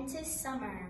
into summer.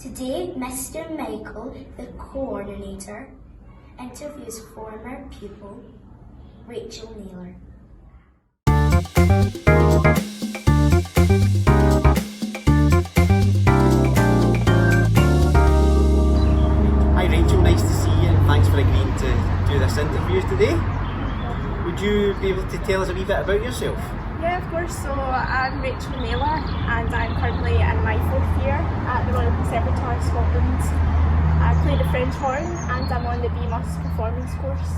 Today, Mr. Michael, the coordinator, interviews former pupil Rachel Nealer. Hi Rachel, nice to see you and thanks for agreeing to do this interview today. Would you be able to tell us a wee bit about yourself? Yeah, of course. So I'm Rachel Nealer and I'm currently in my 4th year at the Royal Conservatoire Scotland. I play the French horn and I'm on the BMUS performance course.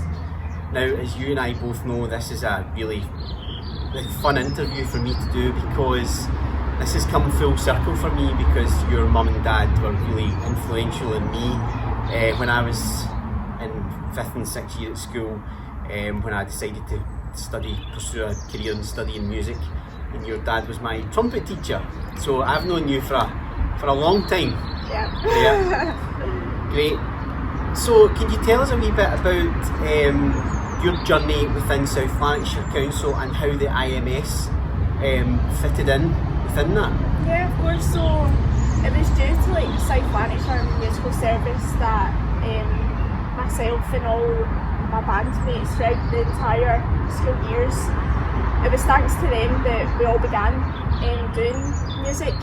Now, as you and I both know, this is a really fun interview for me to do because this has come full circle for me because your mum and dad were really influential in me when I was in 5th and 6th year at school, when I decided to pursue a career in studying music, and your dad was my trumpet teacher. So I've known you for a long time. Yeah. Great. So can you tell us a wee bit about your journey within South Lanarkshire Council and how the IMS fitted in within that? Yeah, of course. So it was due to South Lanarkshire musical service that myself and all my bandmates throughout the entire school years, it was thanks to them that we all began doing music,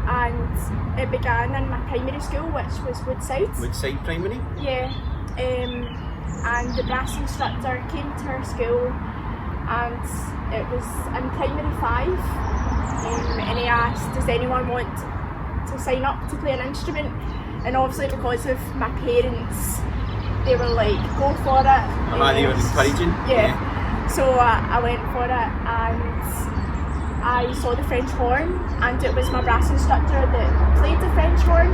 and it began in my primary school, which was Woodside. Woodside Primary? Yeah, and the brass instructor came to our school and it was in primary 5 and he asked, does anyone want to sign up to play an instrument? And obviously because of my parents, they were like, go for it. They were encouraging? Yeah. So I went for it and I saw the French horn, and it was my brass instructor that played the French horn.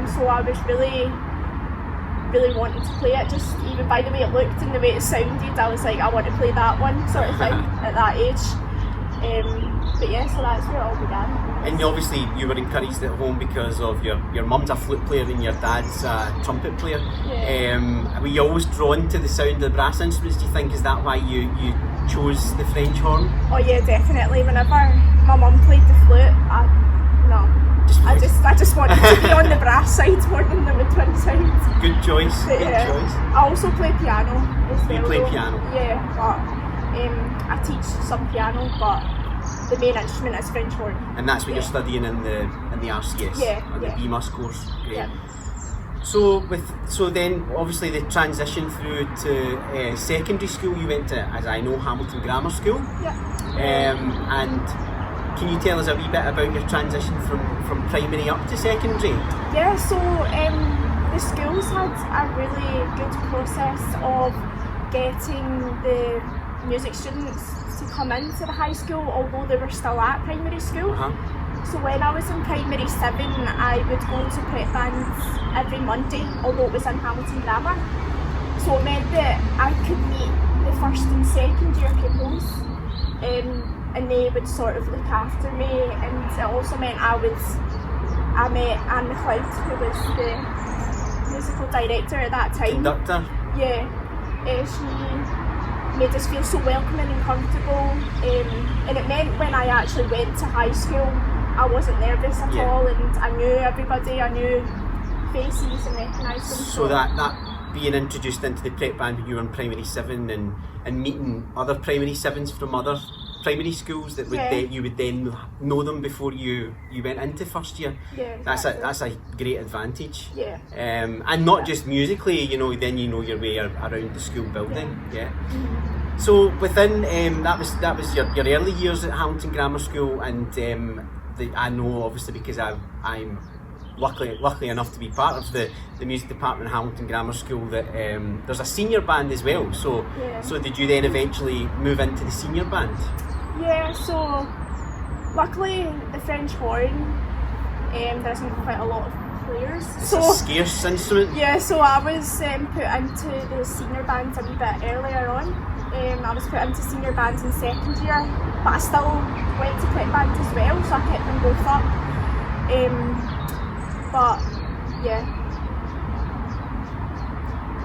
So I was really wanting to play it, just even by the way it looked and the way it sounded. I was like, I want to play that one sort of thing at that age. But yeah, so that's where it all began. And obviously you were encouraged at home because of your mum's a flute player and your dad's a trumpet player. Yeah. Were you always drawn to the sound of the brass instruments, do you think? Is that why you chose the French horn? Oh yeah, definitely. Whenever my mum played the flute, I just wanted to be on the brass side more than the woodwind side. Good choice, But, good choice. I also play piano as well. You play though. piano? Yeah, but I teach some piano, but the main instrument is French horn. And that's what you're studying in the RCS? Yeah, on yeah. the BMUS course? Great. Yeah. So then obviously the transition through to secondary school, you went to, as I know, Hamilton Grammar School. Yeah. And can you tell us a wee bit about your transition from primary up to secondary? Yeah, so the schools had a really good process of getting the music students to come into the high school, although they were still at primary school. So when I was in primary 7, I would go to prep bands every Monday, although it was in Hamilton Grammar. So it meant that I could meet the first and second year pupils, and they would sort of look after me, and it also meant I met Anne McLeod, who was the musical director at that time. Conductor? Yeah. She made us feel so welcoming and comfortable, and it meant when I actually went to high school, I wasn't nervous at all, and I knew everybody, I knew faces and recognised them. So that being introduced into the prep band when you were in primary 7 and meeting other primary 7s from other primary schools that you would then know them before you went into first year. Yeah, exactly. That's a great advantage. Yeah. And not just musically, then you know your way around the school building. Yeah. Mm-hmm. So within that was your early years at Hamilton Grammar School, and I know obviously because I'm lucky enough to be part of the music department at Hamilton Grammar School that there's a senior band as well. So did you then eventually move into the senior band? Yeah, so luckily the French horn there isn't quite a lot of players. It's a scarce instrument. Yeah, so I was put into the senior band a wee bit earlier on. I was put into senior band in second year, but I still went to prep band as well, so I kept them both up. But yeah.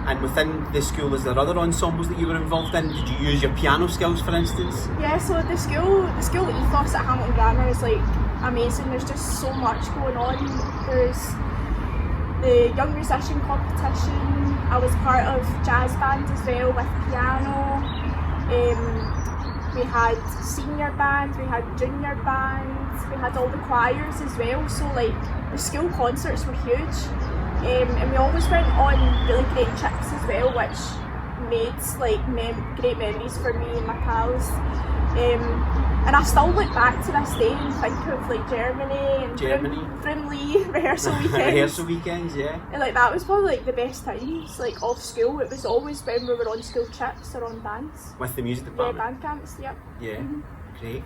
And within the school, is there other ensembles that you were involved in? Did you use your piano skills, for instance? Yeah, so the school ethos at Hamilton Grammar is like amazing. There's just so much going on. There's the young musician competition. I was part of jazz band as well with piano. We had senior band, we had junior band, we had all the choirs as well. So like the school concerts were huge. And we always went on really great trips as well, which made like great memories for me and my pals. And I still look back to this day and think of like Germany and Brimley rehearsal weekends. Rehearsal weekends, yeah. And like that was probably like the best times, like off school. It was always when we were on school trips or on bands. With the music department? Yeah, band camps, yep. Yeah, great.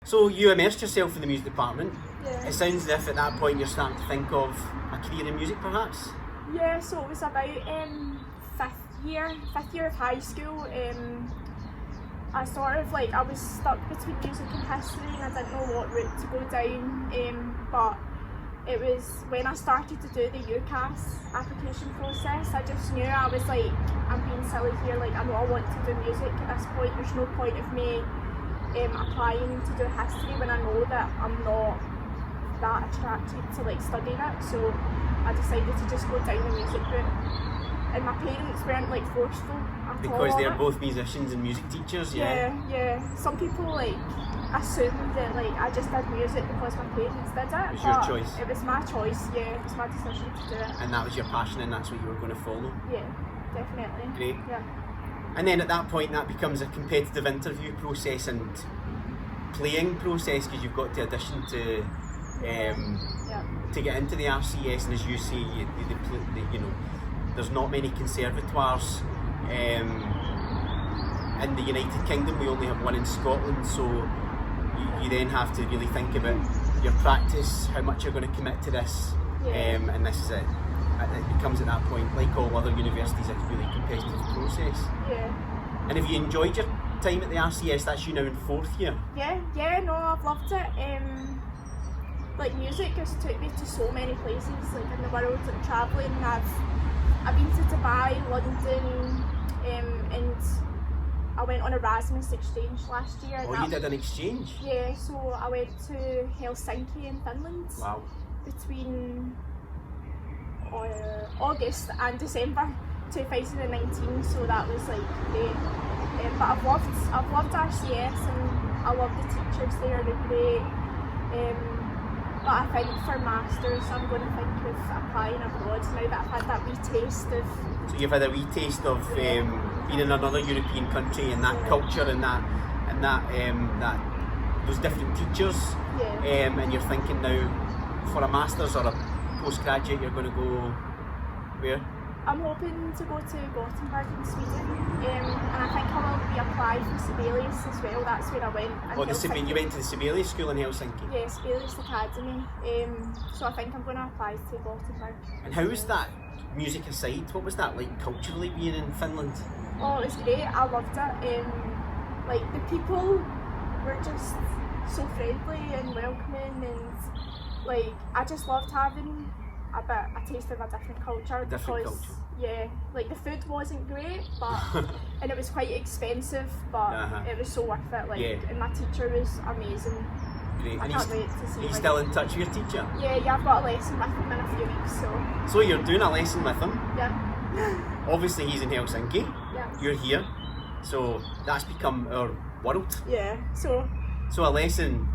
So you immersed yourself in the music department. Yeah. It sounds as if at that point you're starting to think of a career in music perhaps? Yeah, so it was about fifth year of high school. I sort of like, I was stuck between music and history and I didn't know what route to go down, but it was when I started to do the UCAS application process, I just knew I was like, I'm being silly here, like I know I want to do music at this point. There's no point of me applying to do history when I know that I'm not that attracted to like studying it, so I decided to just go down the music route. and my parents weren't like forceful at all. Because they're on it. both musicians and music teachers, yeah. Yeah. Some people like assume that like I just did music because my parents did it. It was your choice. It was my choice, yeah. It was my decision to do it. And that was your passion and that's what you were going to follow. Yeah, definitely. Great. Yeah. And then at that point that becomes a competitive interview process and playing process, because you've got to audition to get into the RCS, and as you say, you know, there's not many conservatoires in the United Kingdom. We only have one in Scotland, so you then have to really think about your practice, how much you're going to commit to this, and this is it. It becomes at that point, like all other universities, it's a really competitive process. Yeah. And have you enjoyed your time at the RCS? That's you now in 4th year. Yeah, no, I've loved it. Like music has took me to so many places, like in the world, like travelling. I've been to Dubai, London, and I went on Erasmus exchange last year. Oh, you did an exchange? Yeah, so I went to Helsinki in Finland. Wow. Between August and December 2019, so that was like great. But I've loved RCS and I love the teachers there, they're great. But I think for masters I'm going to think of applying abroad now that I've had that wee taste of. So you've had a wee taste of being in another European country and that culture and that those different teachers. Yeah. And you're thinking now for a masters or a postgraduate you're going to go where? I'm hoping to go to Gothenburg in Sweden, and I think I will be applying for Sibelius as well. That's where I went. You went to the Sibelius school in Helsinki? Yeah, Sibelius Academy. So I think I'm going to apply to Gothenburg. And how was that, music aside, what was that like culturally being in Finland? Oh, it was great. I loved it. Like the people were just so friendly and welcoming, and like I just loved having a taste of a different culture. Yeah, like the food wasn't great, but and it was quite expensive, but it was so worth it. Like, and my teacher was amazing. Great. I can't wait to see. Are you still in touch with your teacher? Yeah, I've got a lesson with him in a few weeks. So you're doing a lesson with him? Yeah. Obviously he's in Helsinki. Yeah. You're here, so that's become our world. Yeah. So a lesson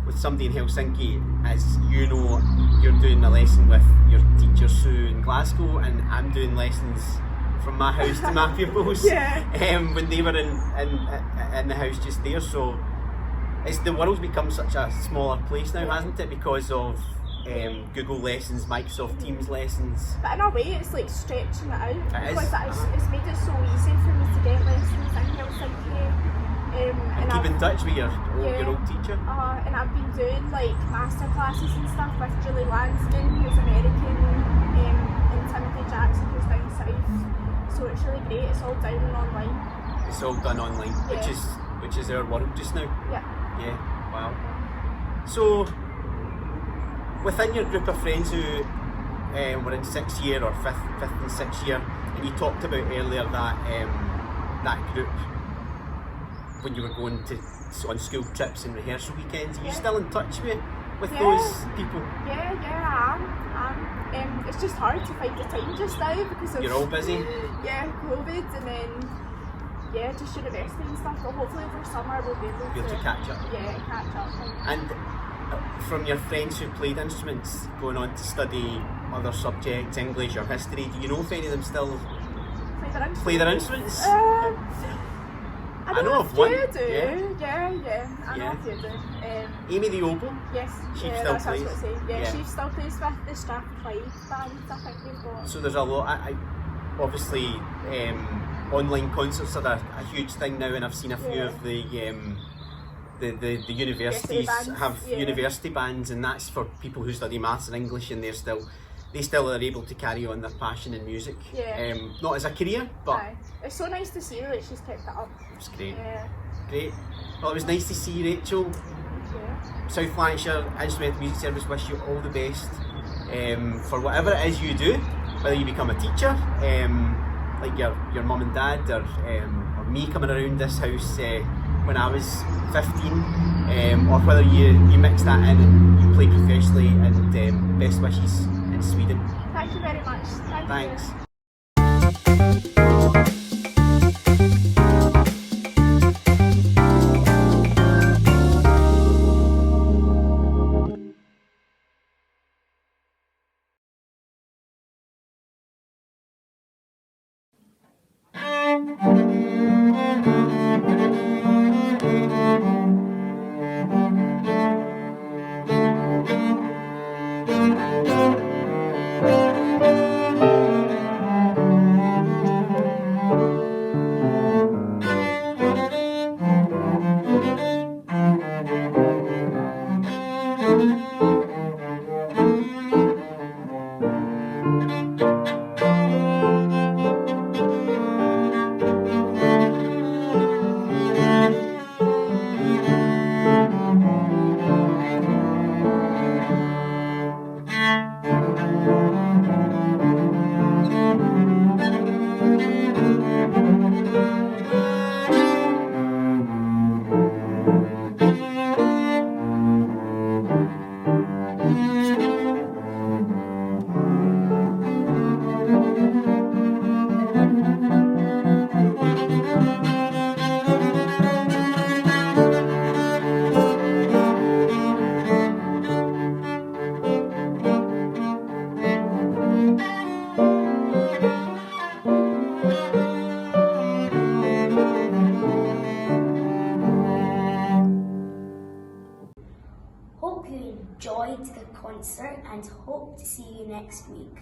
with somebody in Helsinki, as you know, you're doing a lesson with your teacher Sue in Glasgow, and I'm doing lessons from my house to my pupils. When they were in the house just there. So the world's become such a smaller place now, hasn't it? Because of Google Lessons, Microsoft Teams lessons. But in a way, it's like stretching it out because It it's made it so easy for me to get lessons in Helsinki. And keep in touch with your old teacher. And I've been doing like master classes and stuff with Julie Lansman, who's American, and Timothy Jackson, who's down south. So it's really great. It's all down and online. It's all done online, which is our world just now. Yeah. Wow. So within your group of friends who were in 6th year or fifth and 6th year, and you talked about earlier that group when you were going on school trips and rehearsal weekends, are you still in touch with those people? Yeah, I am. It's just hard to find the time just now because of... You're all busy? Yeah, COVID and then just university and stuff, but hopefully over summer we'll be able to catch up. Yeah, catch up. And from your friends who played instruments going on to study other subjects, English or history, do you know if any of them still play their instruments? I know of one. You do. Yeah. I know a few do. Amy the oboe? Yes. She still plays. What I say. Yeah, she still plays with the Strathclyde band. I think they've got. So there's a lot. Obviously, online concerts are a huge thing now, and I've seen a few of the universities have university bands, and that's for people who study maths and English, and they still are able to carry on their passion in music. Not as a career, but it's so nice to see that she's kept it up. It's great. Yeah. Great. Well, it was nice to see you, Rachel. South Lanarkshire Instrumental Music Service wish you all the best for whatever it is you do, whether you become a teacher, like your mum and dad, or me coming around this house when I was 15, or whether you mix that in and you play professionally, and best wishes in Sweden. Thank you very much. Thanks. Hope you enjoyed the concert and hope to see you next week.